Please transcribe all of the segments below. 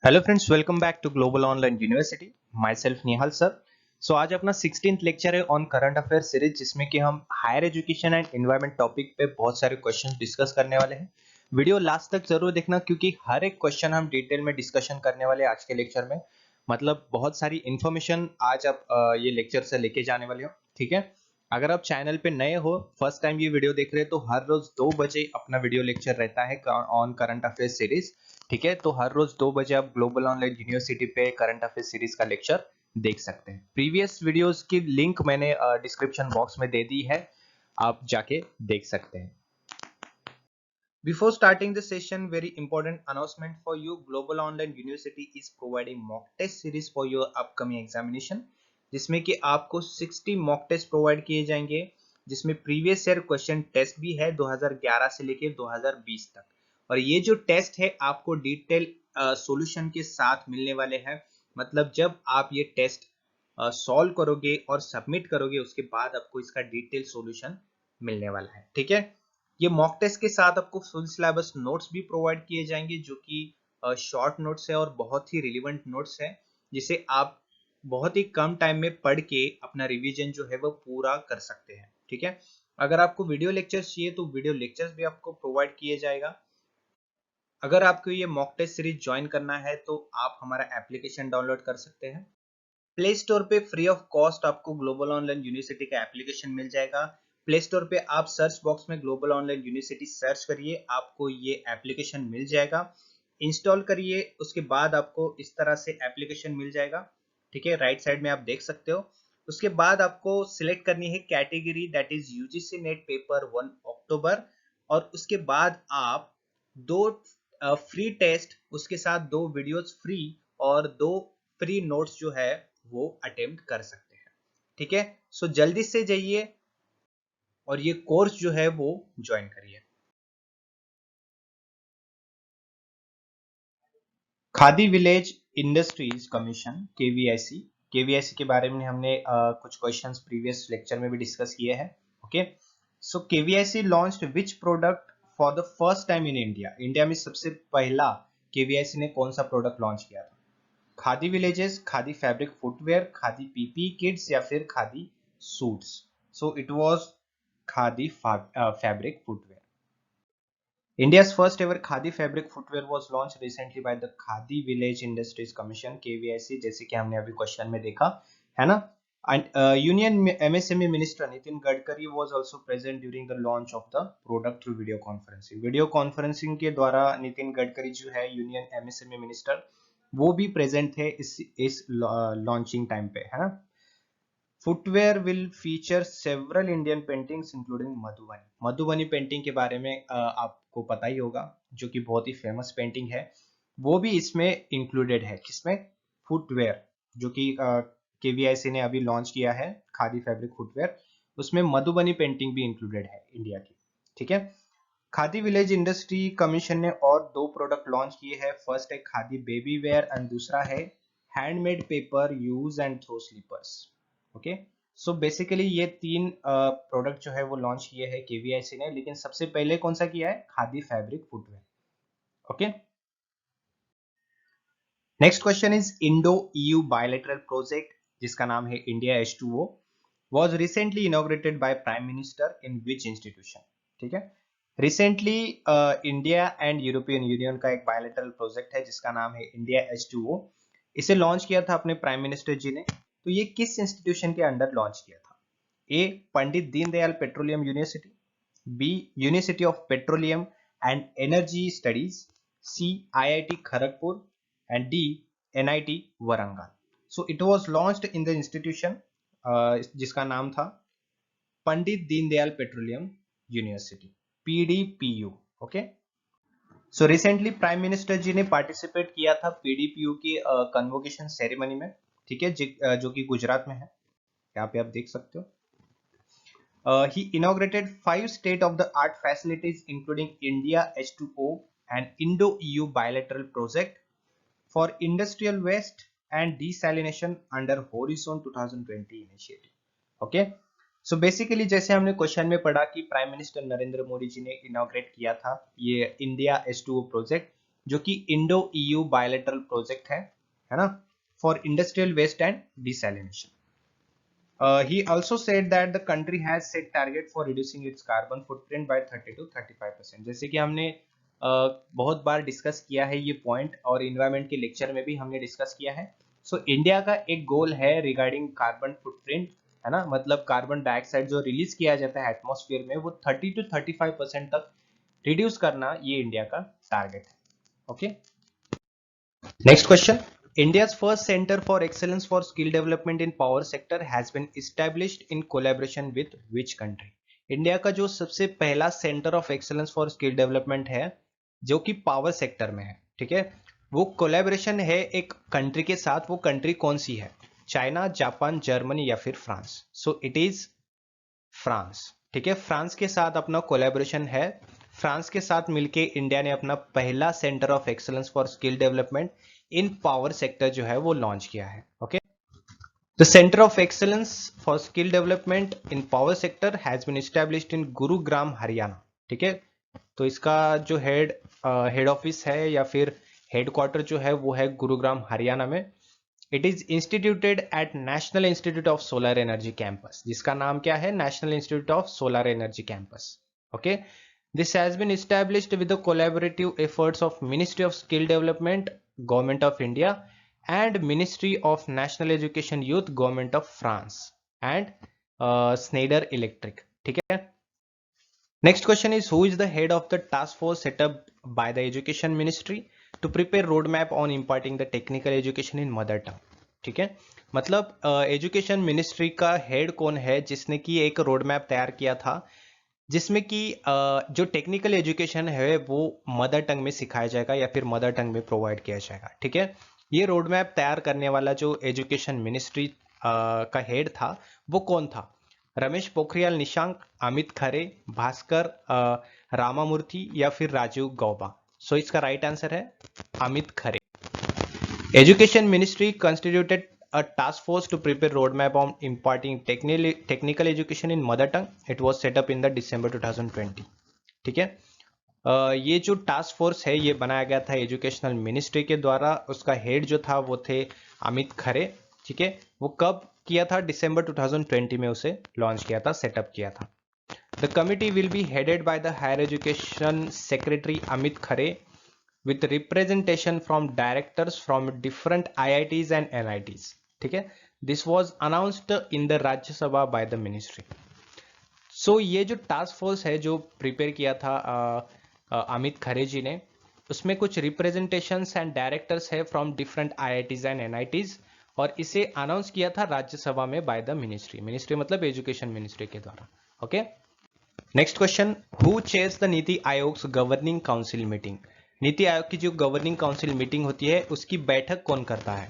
Hello friends, welcome back to global online university. Myself Nihal sir. So आज अपना 16th lecture है on current affair series, जिसमें कि हम higher education and environment topic पे बहुत सारे क्वेश्चन डिस्कस करने वाले हैं। वीडियो लास्ट तक जरूर देखना, क्योंकि हर एक क्वेश्चन हम डिटेल में डिस्कशन करने वाले हैं आज के लेक्चर में। मतलब बहुत सारी इंफॉर्मेशन आज आप ये लेक्चर से लेके जाने वाले हो। ठीक है, अगर आप चैनल पे नए हो, फर्स्ट टाइम ये वीडियो देख रहे हो, तो हर रोज 2 बजे अपना वीडियो लेक्चर रहता है ऑन करंट अफेयर सीरीज। ठीक है, तो हर रोज 2 बजे आप ग्लोबल ऑनलाइन यूनिवर्सिटी पे करंट अफेयर सीरीज का लेक्चर देख सकते हैं। प्रीवियस वीडियोस की लिंक मैंने डिस्क्रिप्शन बॉक्स में दे दी है, आप जाके देख सकते हैं। Before starting the session, very important announcement for you. Global Online University is providing mock test series for your upcoming examination, जिसमें कि आपको 60 मॉक टेस्ट प्रोवाइड किए जाएंगे, जिसमें प्रीवियस ईयर क्वेश्चन टेस्ट भी है 2011 से लेकर 2020 तक। और ये जो टेस्ट है आपको डिटेल सॉल्यूशन के साथ मिलने वाले हैं। मतलब जब आप ये टेस्ट सॉल्व करोगे और सबमिट करोगे, उसके बाद आपको इसका डिटेल सॉल्यूशन मिलने वाला है। ठीक है, ये मॉक टेस्ट के साथ आपको फुल सिलेबस नोट्स भी प्रोवाइड किए जाएंगे, जो कि शॉर्ट नोट्स है और बहुत ही रिलेवेंट नोट्स है, जिसे आप बहुत ही कम टाइम में पढ़ के अपना रिवीजन जो है वो पूरा कर सकते हैं। ठीक है, अगर आपको वीडियो लेक्चर्स चाहिए तो वीडियो लेक्चर्स भी आपको प्रोवाइड किए जाएगा। अगर आपको ये मॉक टेस्ट सीरीज ज्वाइन करना है तो आप हमारा एप्लीकेशन डाउनलोड कर सकते हैं। प्ले स्टोर पे फ्री ऑफ कॉस्ट आपको ग्लोबल ऑनलाइन यूनिवर्सिटी का एप्लीकेशन मिल जाएगा। प्ले स्टोर पे आप सर्च बॉक्स में ग्लोबल ऑनलाइन यूनिवर्सिटी सर्च करिए, आपको ये एप्लीकेशन मिल जाएगा। इंस्टॉल करिए, उसके बाद आपको इस तरह से एप्लीकेशन मिल जाएगा। ठीक है, राइट साइड में आप देख सकते हो। उसके बाद आपको सिलेक्ट करनी है category, that is UGC net paper 1 अक्टूबर। और उसके बाद आप दो फ्री टेस्ट, उसके साथ 2 वीडियोस फ्री और 2 फ्री नोट्स जो है वो अटेम्प्ट कर सकते हैं। ठीक है, सो जल्दी से जाइए और ये कोर्स जो है वो ज्वाइन करिए। Khadi village industries commission, KVIC. KVIC के बारे में हमने कुछ क्वेश्चंस प्रीवियस लेक्चर में भी डिस्कस किए हैं। Okay, so KVIC launched which product for the first time in India. India में सबसे पहला केवीआईसी ने कौन सा प्रोडक्ट लॉन्च किया था? Khadi villages, Khadi fabric footwear, Khadi PP kits या फिर Khadi suits? So it was Khadi fabric footwear. India's first ever Khadi fabric footwear was launched recently by the Khadi Village Industries Commission (KVIC), जैसे कि हमने अभी क्वेश्चन में देखा है ना। And Union MSME Minister Nitin Gadkari was also present during the launch of the product through video conferencing. Video conferencing के द्वारा नितिन गडकरी जो है यूनियन एमएसएमई मिनिस्टर, वो भी प्रेजेंट थे इस लॉन्चिंग टाइम पे, है ना। Footwear will feature several Indian paintings including Madhubani. Madhubani painting के बारे में आपको पता ही होगा, जो कि बहुत ही फेमस पेंटिंग है, वो भी इसमें इंक्लूडेड है। किसमें? फुटवेयर, जो कि केवीआईसी ने अभी लॉन्च किया है, खादी फैब्रिक फुटवेयर, उसमें मधुबनी पेंटिंग भी इंक्लूडेड है इंडिया की। ठीक है, खादी विलेज इंडस्ट्री कमीशन ने और 2 प्रोडक्ट लॉन्च किए हैं। फर्स्ट है खादी बेबी वेयर एंड दूसरा है handmade paper use and throw slippers. Okay, so basically ये 3 प्रोडक्ट जो है वो लॉन्च किए हैं केवीआईसी ने, लेकिन सबसे पहले कौन सा किया है? Khadi fabric footwear. Okay, next question is Indo EU bilateral project, जिसका नाम है India H2O, was recently inaugurated by Prime Minister in which institution? ठीक है, recently India and European union का एक बायलैटरल प्रोजेक्ट है जिसका नाम है इंडिया H2O। इसे लॉन्च किया था अपने प्राइम मिनिस्टर जी ने। तो ये किस इंस्टीट्यूशन के अंडर लॉन्च किया था? A, Pandit Deendayal petroleum university, B, university of petroleum and energy studies, C, IIT Kharagpur, and D, NIT Warangal. So it was launched in the institution जिसका नाम था Pandit Deendayal petroleum university, PDPU. Okay, so recently prime minister ji ने participate किया था पीडीपीयू की convocation ceremony में। ठीक है, जो कि गुजरात में है, यहाँ पे आप देख सकते हो। He inaugurated 5 state-of-the-art facilities, including India H2O and Indo-EU bilateral project for industrial waste and desalination under Horizon 2020 initiative. Okay, so basically जैसे हमने क्वेश्चन में पढ़ा कि प्राइम मिनिस्टर नरेंद्र मोदी जी ने इनॉग्रेट किया था ये इंडिया H2O प्रोजेक्ट, जो कि इंडो ईयू बायलैटरल प्रोजेक्ट है ना, for industrial waste and desalination. He also said that the country has set target for reducing its carbon footprint by 30 to 35%. जैसे कि हमने बहुत बार डिस्कस किया है ये पॉइंट, और इन्वायरमेंट के लेक्चर में भी हमने डिस्कस किया है. सो इंडिया का एक गोल है रिगार्डिंग कार्बन फुटप्रिंट, है ना, मतलब कार्बन डाइऑक्साइड जो रिलीज किया जाता है एटमॉस्फेयर में वो 30 to 35% तक रिड्यूस करना, ये इंडिया का टारगेट है. Okay, next question. India's first Center for Excellence for Skill Development in Power Sector has been established in collaboration with which country? India का जो सबसे पहला centre of excellence for skill development है जो कि power sector में है, ठीक है, वो कोलैबोरेशन है एक कंट्री के साथ. वो कंट्री कौन सी है? चाइना, जापान, जर्मनी या फिर France? So it is France. ठीक है, फ्रांस के साथ अपना कोलैबोरेशन है. फ्रांस के साथ मिलके इंडिया ने अपना पहला centre of excellence for skill development in power sector जो है वो लॉन्च किया है. Okay, the centre of excellence for skill development in power sector has been established in Gurugram, Haryana. ठीक है, तो इसका जो हेड ऑफिस है या फिर हेडक्वार्टर जो है वो है गुरुग्राम, हरियाणा में. It is instituted at national institute of solar energy campus, जिसका नाम क्या है? National institute of solar energy campus. Okay, this has been established with the collaborative efforts of Ministry of Skill Development, Government of India, and Ministry of National Education Youth, Government of France, and Schneider Electric. ठीक है. Next question is, who is the head of the task force set up by the Education Ministry to prepare roadmap on imparting the technical education in mother tongue? ठीक है, मतलब education ministry का head कौन है जिसने कि एक road map तैयार किया था जिसमें कि जो टेक्निकल एजुकेशन है वो मदर टंग में सिखाया जाएगा या फिर मदर टंग में प्रोवाइड किया जाएगा. ठीक है, ये रोड मैप तैयार करने वाला जो एजुकेशन मिनिस्ट्री का हेड था वो कौन था? रमेश पोखरियाल निशंक, अमित खरे, भास्कर रामामूर्ति या फिर राजीव गौबा? सो इसका राइट आंसर है Amit Khare. Education ministry constituted a task force to prepare roadmap on imparting technical education in mother tongue. It was set up in the December 2020. ठीक है, ये जो टास्क फोर्स है ये बनाया गया था एजुकेशनल मिनिस्ट्री के द्वारा. उसका हेड जो था वो थे अमित खरे. ठीक है, वो कब किया था? दिसंबर 2020 में उसे लॉन्च किया था, सेटअप किया था. The committee will be headed by the higher education secretary Amit Khare with representation from directors from different IITs and NITs. ठीक है, this was announced in the राज्य सभा by the ministry. So ये जो टास्क फोर्स है जो प्रिपेयर किया था अमित खरे जी ने, उसमें कुछ रिप्रेजेंटेशंस एंड डायरेक्टर्स है from different IITs and NITs, और इसे अनाउंस किया था राज्यसभा में बाय द मिनिस्ट्री. मिनिस्ट्री मतलब एजुकेशन मिनिस्ट्री के द्वारा. Okay, next question. Who chairs the नीति Aayog's governing council meeting? NITI Aayog की जो गवर्निंग काउंसिल मीटिंग होती है उसकी बैठक कौन करता है?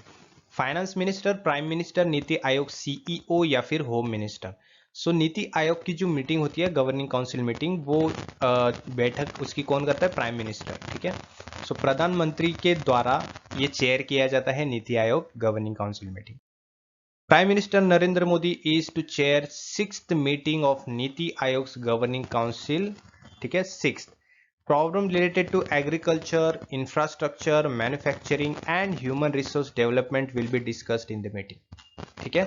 Finance minister, prime minister, NITI Aayog CEO या फिर होम मिनिस्टर? सो नीति आयोग की जो मीटिंग होती है गवर्निंग काउंसिल मीटिंग, वो बैठक उसकी कौन करता है? Prime minister. ठीक है, सो प्रधानमंत्री के द्वारा ये चेयर किया जाता है NITI Aayog governing council meeting. Prime minister Narendra Modi is to chair 6th meeting of NITI Aayog's governing council. ठीक है, 6th. Problem related to agriculture, infrastructure, manufacturing and human resource development will be discussed in the meeting. ठीक है,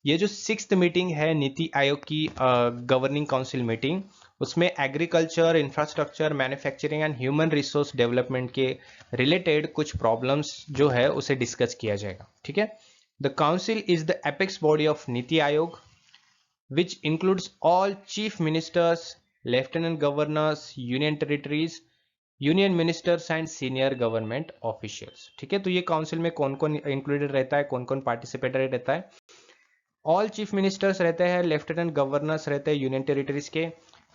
ये जो 6th meeting है नीति आयोग की governing council meeting, उसमें agriculture, infrastructure, manufacturing and human resource development के रिलेटेड कुछ प्रॉब्लम्स जो है उसे डिस्कस किया जाएगा. ठीक है, the council is the apex body of NITI Aayog which includes all chief ministers, lieutenant governors, union territories, union ministers and senior government officials. ठीक है, तो ये काउंसिल में कौन कौन इंक्लूडेड रहता है, कौन कौन पार्टिसिपेटरी रहता है? ऑल चीफ मिनिस्टर्स रहते हैं, लेफ्टिनेंट गवर्नर्स रहते हैं यूनियन टेरिटरीज के,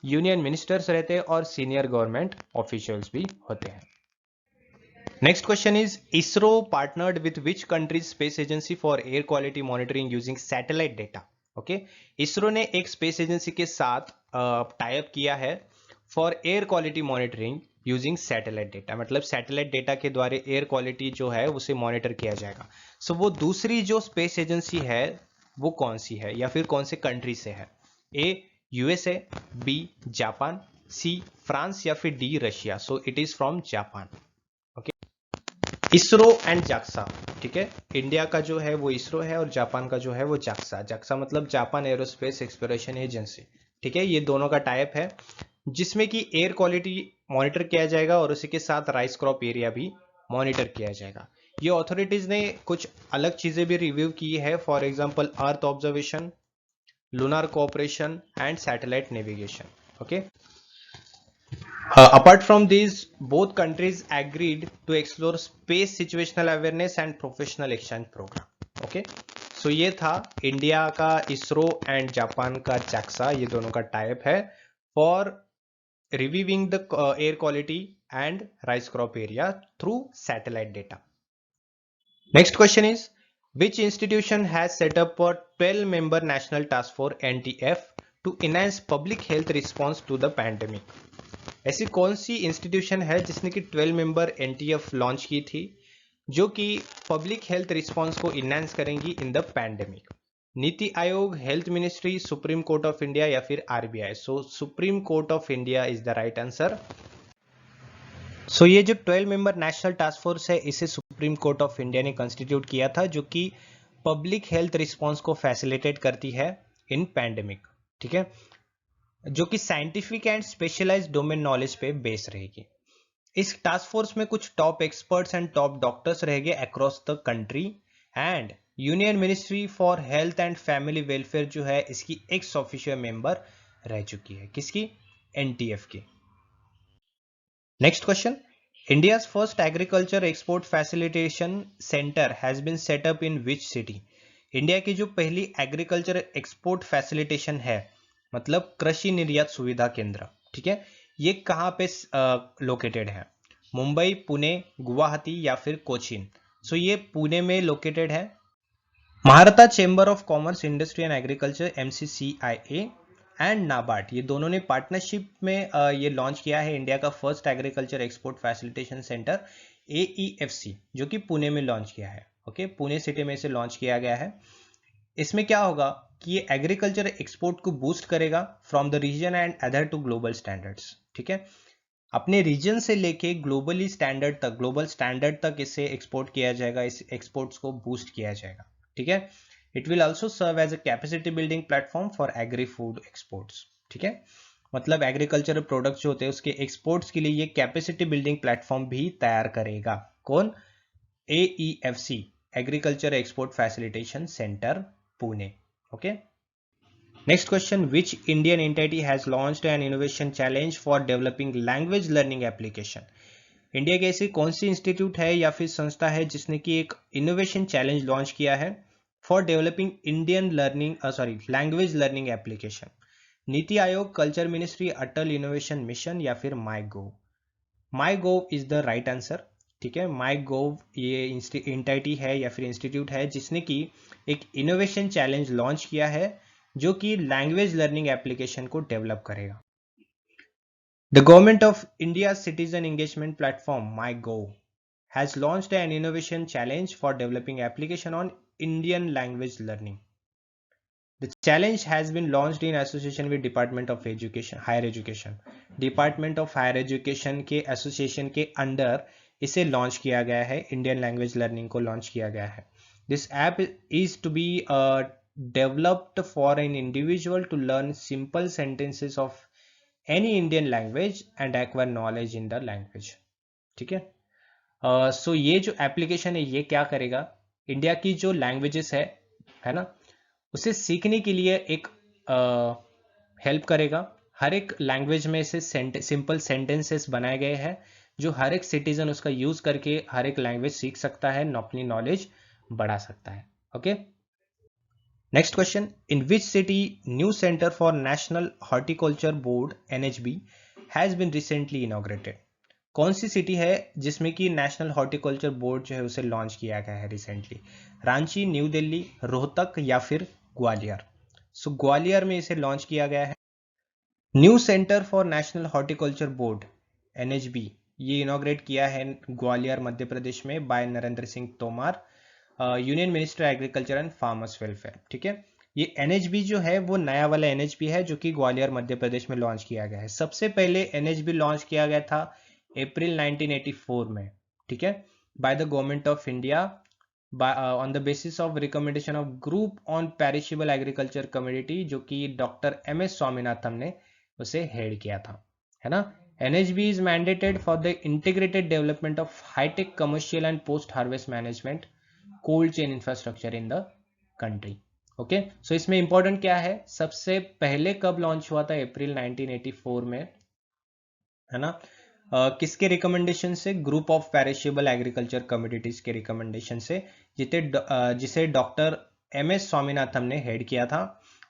यूनियन मिनिस्टर्स रहते हैं और सीनियर गवर्नमेंट ऑफिशियल्स भी होते हैं. Next question is, ISRO partnered with which countries space agency for air quality monitoring using satellite data? Okay, ISRO ने एक स्पेस एजेंसी के साथ टाई अप किया है for air quality monitoring using satellite data. मतलब सैटेलाइट डेटा के द्वारा एयर क्वालिटी जो है उसे मॉनिटर किया जाएगा. सो वो दूसरी जो स्पेस एजेंसी है वो कौन सी है या फिर कौन से कंट्री से है? A USA, B Japan, C France या फिर D Russia? So it is from Japan. Okay, ISRO and JAXA, ठीक है। इंडिया का जो है वो इसरो है और जापान का जो है वो जाक्सा। जाक्सा मतलब जापान एरोस्पेस एक्सप्लोरेशन एजेंसी, ठीक है। ये दोनों का टाइप है जिसमें कि एयर क्वालिटी मॉनिटर किया जाएगा और उसी के साथ राइस क्रॉप एरिया भी मॉनिटर किया जाएगा। ये अथॉरिटीज ने कुछ अलग चीजें भी रिव्यू की है, for example earth observation, lunar cooperation and satellite navigation. Okay. Apart from these, both countries agreed to explore space situational awareness and professional exchange program. Okay. So ये था इंडिया का इसरो एंड जापान का JAXA, ये दोनों का type है for reviewing the air quality and rice crop area through satellite data. Next question is, which institution has set up a 12-member national task force NTF to enhance public health response to the pandemic? ऐसी कौन सी institution है जिसने कि 12 member NTF launch की थी जो कि public health response को इनहेंस करेंगी in the pandemic? NITI Aayog, health ministry, supreme court of India या फिर RBI? So supreme court of India is the right answer. So ये जो 12 मेंबर नेशनल टास्क फोर्स है इसे सुप्रीम कोर्ट ऑफ इंडिया ने constitute किया था, जो कि पब्लिक हेल्थ रिस्पांस को फैसिलिटेट करती है इन पैंडेमिक, ठीक है, जो कि scientific and specialised domain knowledge पे बेस रहेगी. इस टास्क फोर्स में कुछ top experts and top doctors रहेंगे across the country and union ministry for health and family welfare जो है इसकी एक्स ऑफिशियल मेंबर रह चुकी है. किसकी? NTF की. Next question. India's first agriculture export facilitation center has been set up in which city? India की जो पहली एग्रीकल्चर एक्सपोर्ट फैसिलिटेशन है, मतलब कृषि निर्यात सुविधा केंद्र, ठीक है, ये कहाँ पे लोकेटेड है? मुंबई, पुणे, गुवाहाटी या फिर कोचीन? सो ये पुणे में लोकेटेड है. Maharashtra chamber of commerce, industry and agriculture MCCIA and NABARD, ये दोनों ने पार्टनरशिप में ये लॉन्च किया है इंडिया का first agriculture export facilitation centre AEFC, जो कि पुणे में लॉन्च किया है. ओके, पुणे सिटी में इसे लॉन्च किया गया है. इसमें क्या होगा कि ये एग्रीकल्चर एक्सपोर्ट को बूस्ट करेगा from the region and other to global standards, ठीक है. अपने रीजन से लेके ग्लोबली स्टैंडर्ड तक, ग्लोबल स्टैंडर्ड तक इसे एक्सपोर्ट किया जाएगा, इस एक्सपोर्ट्स को बूस्ट किया जाएगा, ठीक है. It will also serve as a capacity building platform for agri food exports. ठीक है, मतलब एग्रीकल्चरल प्रोडक्ट्स जो होते हैं उसके एक्सपोर्ट्स के लिए ये कैपेसिटी बिल्डिंग प्लेटफॉर्म भी तैयार करेगा. कौन? AEFC, agriculture export facilitation centre, Pune. Okay. Next question. Which Indian entity has launched N innovation challenge for developing language learning application? India की ऐसी कौन सी इंस्टीट्यूट है या फिर संस्था है जिसने की एक इनोवेशन चैलेंज लॉन्च किया है for developing Indian language learning application? NITI Aayog, culture ministry, Atal innovation mission या फिर my gov? My gov is the right answer, ठीक है. माई गोव ये एंटिटी है या फिर इंस्टीट्यूट है जिसने की एक इनोवेशन चैलेंज लॉन्च किया है जो कि लैंग्वेज लर्निंग एप्लीकेशन को डेवलप करेगा. The government of India citizen engagement platform MyGov has launched an innovation challenge for developing application on Indian language learning. The challenge has been launched in association with Department of Education, Higher Education. Department of Higher Education के association के under इसे launch किया गया है, Indian language learning को launch किया गया है. This app is to be developed for an individual to learn simple sentences of any Indian language and acquire knowledge in the language. ठीक है. सो ये जो एप्लीकेशन है ये क्या करेगा, इंडिया की जो लैंग्वेजेस है ना, उसे सीखने के लिए एक हेल्प करेगा. हर एक लैंग्वेज में से सिंपल सेंटेंसेस बनाए गए हैं जो हर एक सिटीजन उसका यूज करके हर एक लैंग्वेज सीख सकता है, अपनी नॉलेज बढ़ा सकता है. Okay. Next question. In which city new centre for national horticulture board NHB has been recently inaugurated? कौन सी सिटी है जिसमें कि नेशनल हॉर्टिकल्चर बोर्ड जो है उसे लॉन्च किया गया है रिसेंटली? रांची, न्यू दिल्ली, रोहतक या फिर ग्वालियर? सो ग्वालियर में इसे लॉन्च किया गया है. New centre for national horticulture board NHB ये इनॉग्रेट किया है ग्वालियर मध्य प्रदेश में by Narendra Singh Tomar, union minister agriculture and farmers welfare. ठीक है, ये NHB जो है वो नया वाला NHB है जो कि ग्वालियर मध्य प्रदेश में लॉन्च किया गया है. सबसे पहले NHB लॉन्च किया गया था अप्रैल 1984 में. ठीक है, by the government of India on the basis of recommendation of group on perishable agriculture commodity, जो कि डॉक्टर एम एस स्वामीनाथन ने उसे हेड किया था, है ना. NHB is mandated for the integrated development of high-tech commercial and post-harvest management cold chain infrastructure in the country. Okay, so इसमें important क्या है, सबसे पहले कब लॉन्च हुआ था, अप्रैल 1984 में, है ना. किसके रिकमेंडेशन से, group of perishable agriculture communities के रिकमेंडेशन से, जिसे डॉक्टर एम एस स्वामीनाथन ने हेड किया था.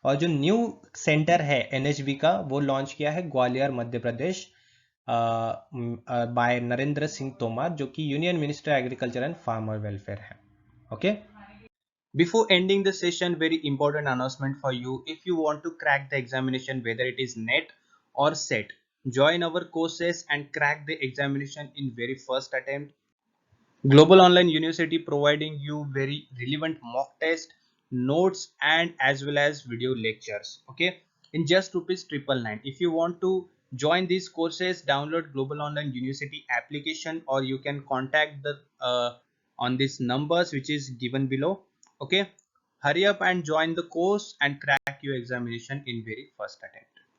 और जो न्यू सेंटर है एनएचबी का, वो लॉन्च किया है ग्वालियर मध्य प्रदेश बाय नरेंद्र सिंह तोमर, जो कि union minister agriculture and farmer welfare है. Okay. Before ending the session, very important announcement for you. If you want to crack the examination, whether it is NET or SET, join our courses and crack the examination in very first attempt. Global Online University providing you very relevant mock test, notes and as well as video lectures. Okay, in just rupees 999. If you want to join these courses, download Global Online University application, or you can contact the on these numbers which is given below. Okay, hurry up and join the course and crack your examination in very first attempt.